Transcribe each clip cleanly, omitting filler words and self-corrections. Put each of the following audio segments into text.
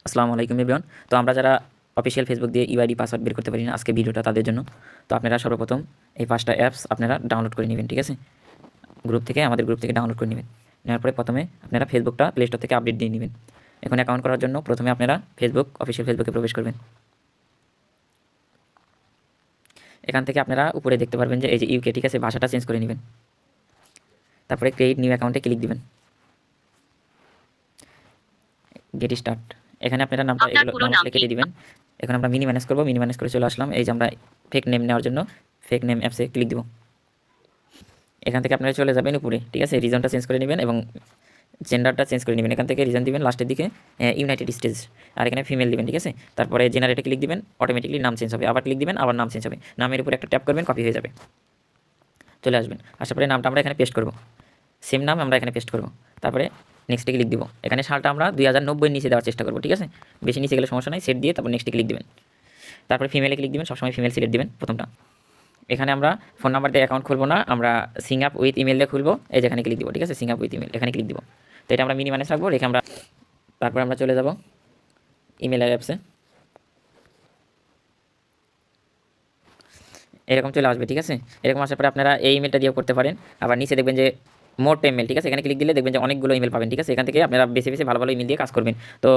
আসসালামু আলাইকুম এভরিওয়ান। তো আমরা যারা অফিসিয়াল ফেসবুক দিয়ে ইউআইডি পাসওয়ার্ড বের করতে পারি না, আজকে ভিডিওটা তাদের জন্য। তো আপনারা সর্বপ্রথম এই 5টা অ্যাপস আপনারা ডাউনলোড করে নেবেন, ঠিক আছে? আমাদের গ্রুপ থেকে ডাউনলোড করে নেবেন। নেওয়ার পরে প্রথমে আপনারা ফেসবুকটা প্লে স্টোর থেকে আপডেট দিয়ে নেবেন। এখন অ্যাকাউন্ট করার জন্য প্রথমে আপনারা অফিসিয়াল ফেসবুকে প্রবেশ করবেন। এখান থেকে আপনারা উপরে দেখতে পারবেন যে এই যে ইউকে, ঠিক আছে, ভাষাটা চেঞ্জ করে নেবেন। তারপরে ক্রিয়েট নিউ অ্যাকাউন্টে ক্লিক দিবেন, গেট স্টার্ট। এখানে আপনারা নামটা কেটে দিবেন। এখন আমরা মিনি ম্যানেজ করবো, মিনি ম্যানেজ করে চলে আসলাম। এই যে আমরা ফেক নেম নেওয়ার জন্য ফেক নেম অ্যাপসে ক্লিক দিব। এখান থেকে আপনারা চলে যাবেন উপরে, ঠিক আছে? রিজনটা চেঞ্জ করে নেবেন এবং জেন্ডারটা চেঞ্জ করে নেবেন। এখান থেকে রিজন দিবেন লাস্টের দিকে ইউনাইটেড স্টেটস, আর এখানে ফিমেল দিবেন, ঠিক আছে? তারপরে জেনারেটে ক্লিক দিবেন, অটোমেটিকলি নাম চেঞ্জ হবে। আবার ক্লিক দিবেন, আবার নাম চেঞ্জ হবে। নামের উপরে একটা ট্যাপ করবেন, কপি হয়ে যাবে। চলে আসবেন, আসার পরে নামটা আমরা এখানে পেস্ট করব, সেম নাম আমরা এখানে পেস্ট করব। তারপরে নেক্সটে ক্লিক দিব। এখানে সালটা আমরা 2090 নিচে দেওয়ার চেষ্টা করব, ঠিক আছে? বেশি নিচে গেলে সমস্যা নাই, সেট দিয়ে তারপর নেক্সটে ক্লিক দিবেন। তারপরে ফিমেলে ক্লিক দিবেন, সবসময় ফিমেল সিলেক্ট দিবেন প্রথমটা। এখানে আমরা ফোন নাম্বার দিয়ে অ্যাকাউন্ট খুলবো না, আমরা সিং আপ উইথ ইমেল দিয়ে খুলবো। এই যেখানে ক্লিক দিব, ঠিক আছে? সিং আপ উইথ ইমেল, এখানে ক্লিক দিব। তো এটা আমরা মিনি ম্যানেজ রাখবো, রেখে আমরা তারপর আমরা চলে যাব ইমেল অ্যাপসে। এরকম চলে আসবে, ঠিক আছে? এরকম আসার পরে আপনারা এই ইমেলটা দিয়েও করতে পারেন। আবার নিচে দেখবেন যে মোর ইমেল, ঠিক আছে? এখানে ক্লিক দিলে দেখবেন যে অনেকগুলো ইমেল পাবেন, ঠিক আছে? এখান থেকে আপনারা বেছে বেছে ভালো ভালো ইমেল দিয়ে কাজ করবেন। তো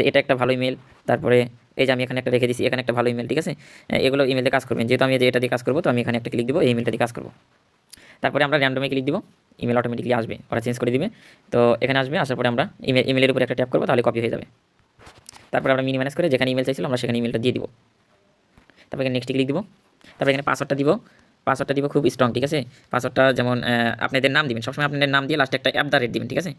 এটা একটা ভালো ইমেল। তারপরে এই যে আমি এখানে একটা রেখে দিচ্ছি, এখানে একটা ভালো ইমেল, ঠিক আছে? এগুলো ইমেল দিয়ে কাজ করবেন। যেহেতু আমি যে এটা দিয়ে কাজ করবো, তো আমি এখানে একটা ক্লিক দিব, এই ইমেলটা দিয়ে কাজ করবো। তারপরে আমরা র্যান্ডমে ক্লিক দিব, ইমেল অটোমেটিকলি আসবে, ওরা চেঞ্জ করে দিবে। তো এখানে আসবে, আসার পরে আমরা ইমেলের উপরে একটা ট্যাপ করবো, তাহলে কপি হয়ে যাবে। তারপরে আমরা মিনি ম্যানেজ করে যেখানে ইমেল চাইছিলাম আমরা সেখানে ইমেলটা দিয়ে দিব। তারপরে নেক্সট ক্লিক দিব। তারপরে এখানে পাসওয়ার্ডটা দিব খুব স্ট্রং, ঠিক আছে? পাসওয়ার্ডটা যেমন আপনাদের নাম দিবেন, সবসময় আপনাদের নাম দিয়ে লাস্টে একটা @@ দিবেন, ঠিক আছে?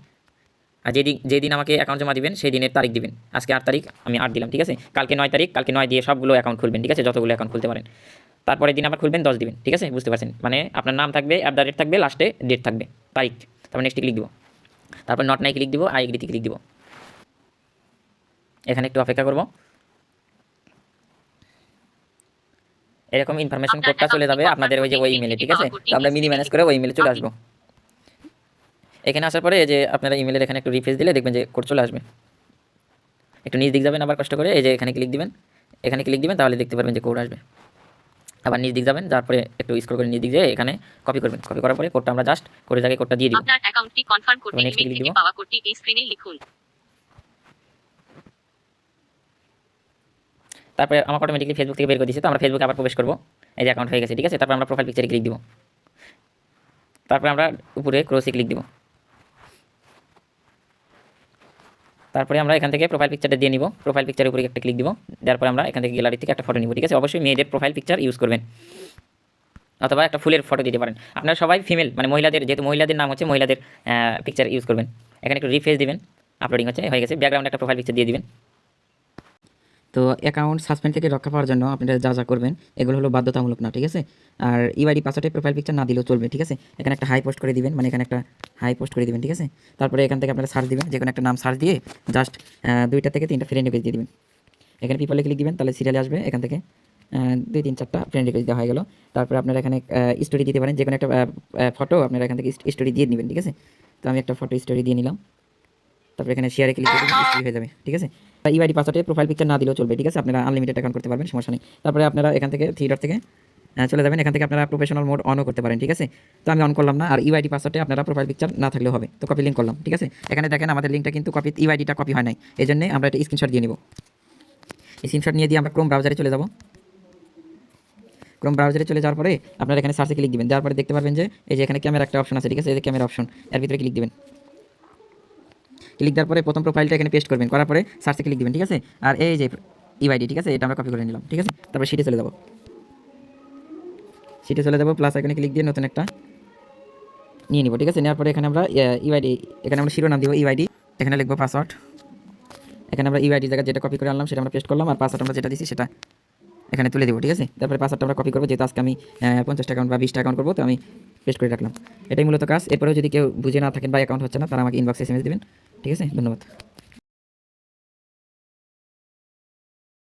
আর যেদিন আমাকে অ্যাকাউন্ট জমা দিবেন সেই দিনের তারিখ দিবেন। আজকে 8 তারিখ, আমি 8 দিলাম, ঠিক আছে? কালকে 9 তারিখ, কালকে 9 দিয়ে সবগুলো অ্যাকাউন্ট খুলবেন, ঠিক আছে? যতগুলো অ্যাকাউন্ট খুলতে পারেন। তারপরে দিন আবার খুলবেন 10 দিবেন, ঠিক আছে? বুঝতে পারছেন? মানে আপনার নাম থাকবে, @ থাকবে, লাস্টে ডেট থাকবে, তারিখ। তারপর নেক্সট ক্লিক দিব। তারপর নট নাই ক্লিক দিব, আই এগ্রিতে ক্লিক দিব। এখানে একটু অপেক্ষা করব। এরকম ইনফরমেশন কোডটা চলে যাবে আপনাদের ওই ইমেলে, ঠিক আছে? তো আমরা মিনি ম্যানেজ করে ওই ইমেলে চলে আসবো। এখানে আসার পরে এই যে আপনারা ইমেলের এখানে একটু রিফ্রেশ দিলে দেখবেন যে কোড চলে আসবে। একটু নিচ দিক যাবেন আবার কষ্ট করে, এই যে এখানে ক্লিক দিবেন, তাহলে দেখতে পারবেন যে কোড আসবে। আবার নিচ দিক যাবেন, তারপরে একটু স্ক্রল করে নিচ দিক যেয়ে এখানে কপি করবেন। কপি করার পরে কোডটা আমরা জাস্ট কোডের জায়গায় কোডটা দিয়ে দিব। আপনার অ্যাকাউন্টটি কনফার্ম করতে ইমেল থেকে পাওয়া কোডটি এই স্ক্রিনে লিখুন। তারপরে আমাকে অটোমেটিকলি ফেসবুক থেকে বের করে দিয়েছে, তো আমরা ফেসবুকে আবার প্রবেশ করব। এই যে অ্যাকাউন্ট হয়ে গেছে, ঠিক আছে? তারপর আমরা প্রোফাইল পিকচারে ক্লিক দিব। তারপরে আমরা উপরে ক্রসে ক্লিক দিব। তারপরে আমরা এখান থেকে প্রোফাইল পিকচারটা দিয়ে নিব। প্রোফাইল পিকচারের উপরে একটা ক্লিক দিব। দেওয়ার পরে আমরা এখান থেকে গ্যালারি থেকে একটা ফটো নিব, ঠিক আছে? অবশ্যই মেয়েদের প্রোফাইল পিকচার ইউজ করবেন, অথবা একটা ফুলের ফটো দিতে পারেন। আপনারা সবাই ফিমেল, মানে মহিলাদের, যেহেতু মহিলাদের নাম হচ্ছে, মহিলাদের পিকচার ইউজ করবেন। এখানে একটু রিফ্রেশ দিবেন, আপলোডিং হচ্ছে, হয়ে গেছে। ব্যাকগ্রাউন্ডে একটা প্রোফাইল পিকচার দিয়ে দিবেন। তো অ্যাকাউন্ট সাসপেন্ড থেকে রক্ষা পাওয়ার জন্য আপনারা যা করবেন এগুলো হলো বাধ্যতামূলক না, ঠিক আছে? আর ইউআইডি পাসওয়ার্ডে প্রোফাইল পিকচার না দিলেও চলবে, ঠিক আছে? এখানে একটা হাই পোস্ট করে দিবেন, মানে এখানে একটা হাই পোস্ট করে দিবেন, ঠিক আছে? তারপরে এখান থেকে আপনারা সার্চ দিবেন, যে কোনো একটা নাম সার্চ দিয়ে জাস্ট 2টা থেকে 3টা ফ্রেন্ড রিকোয়েস্ট দিয়ে দিবেন। এখানে পিপলে ক্লিক দিবেন, তাহলে সিরিয়ালে আসবে। এখান থেকে 2, 3, 4টা ফ্রেন্ড রিকোয়েস্ট দেওয়া হয়ে গেল। তারপরে আপনারা এখানে স্টোরি দিতে পারেন, যে কোনো একটা ফটো আপনারা এখান থেকে স্টোরি দিয়ে নেবেন, ঠিক আছে? তো আমি একটা ফটো স্টোরি দিয়ে নিলাম। তারপরে এখানে শেয়ারে ক্লিক করে স্টোরি হয়ে যাবে, ঠিক আছে? ইউআইডি পাসওয়ার্ডে প্রোফাইল পিকচার না দিলেও চলবে, ঠিক আছে? আপনারা আনলিমিটেড অ্যাকাউন্ট করতে পারবেন, সমস্যা নেই। তারপরে আপনারা এখান থেকে 3 ডট থেকে চলে যাবেন। এখান থেকে আপনারা প্রফেশনাল মোড অনও করতে পারেন, ঠিক আছে? তো আমি অন করলাম না। আর ইউআইডি পাসওয়ার্ডে আপনারা প্রোফাইল পিকচার না থাকলেও হবে। তো কপি লিঙ্ক করলাম, ঠিক আছে? এখানে দেখেন আমাদের লিঙ্কটা কিন্তু ইউআইডিটা কপি হয় নাই, এই জন্য আমরা একটা স্ক্রিনশট দিয়ে নিব। স্ক্রিনশট নিয়ে দিয়ে আমরা ক্রোম ব্রাউজারে চলে যাব। ক্রোম ব্রাউজারে চলে যাওয়ার পরে আপনারা এখানে সার্চে ক্লিক দিবেন। দেওয়ার পরে দেখতে পারবেন যে এই যে এখানে ক্যামেরা একটা অপশন আছে, ঠিক আছে? এই যে ক্যামেরা অপশন, এর ভিতরে ক্লিক দিবেন। ক্লিক দেওয়ার পরে প্রথম প্রোফাইলটা এখানে পেস্ট করবেন, করার পরে সার্চে ক্লিক দিবেন, ঠিক আছে? আর এই যে ইউআইডি, ঠিক আছে? এটা আমরা কপি করে নিলাম, ঠিক আছে? তারপর শিটে চলে যাব, প্লাস এখানে ক্লিক দিয়ে নতুন একটা নিয়ে নিব, ঠিক আছে? নেওয়ার পরে এখানে আমরা ইউআইডি, এখানে আমরা শিরোনাম দিব ইউআইডি, এখানে লিখবো পাসওয়ার্ড। এখানে আমরা ইউআইডি জায়গা যেটা কপি করে আনলাম সেটা আমরা পেস্ট করলাম, আর পাসওয়ার্ড আমরা যেটা দিচ্ছি সেটা এখানে তুলে দেবো, ঠিক আছে? তারপরে পাসওয়ার্ডটা আমরা কপি করবো, যেহেতু আজকে আমি 50টা অ্যাকাউন্ট বা 20টা অ্যাকাউন্ট করবো, তো আমি পেস্ট করে রাখলাম। এটাই মূলত কাজ। এরপরেও যদি কেউ বুঝে না থাকেন বা অ্যাকাউন্ট হচ্ছে না, তারা আমাকে ইনবক্সে SMS দিবেন, ঠিক আছে? ধন্যবাদ।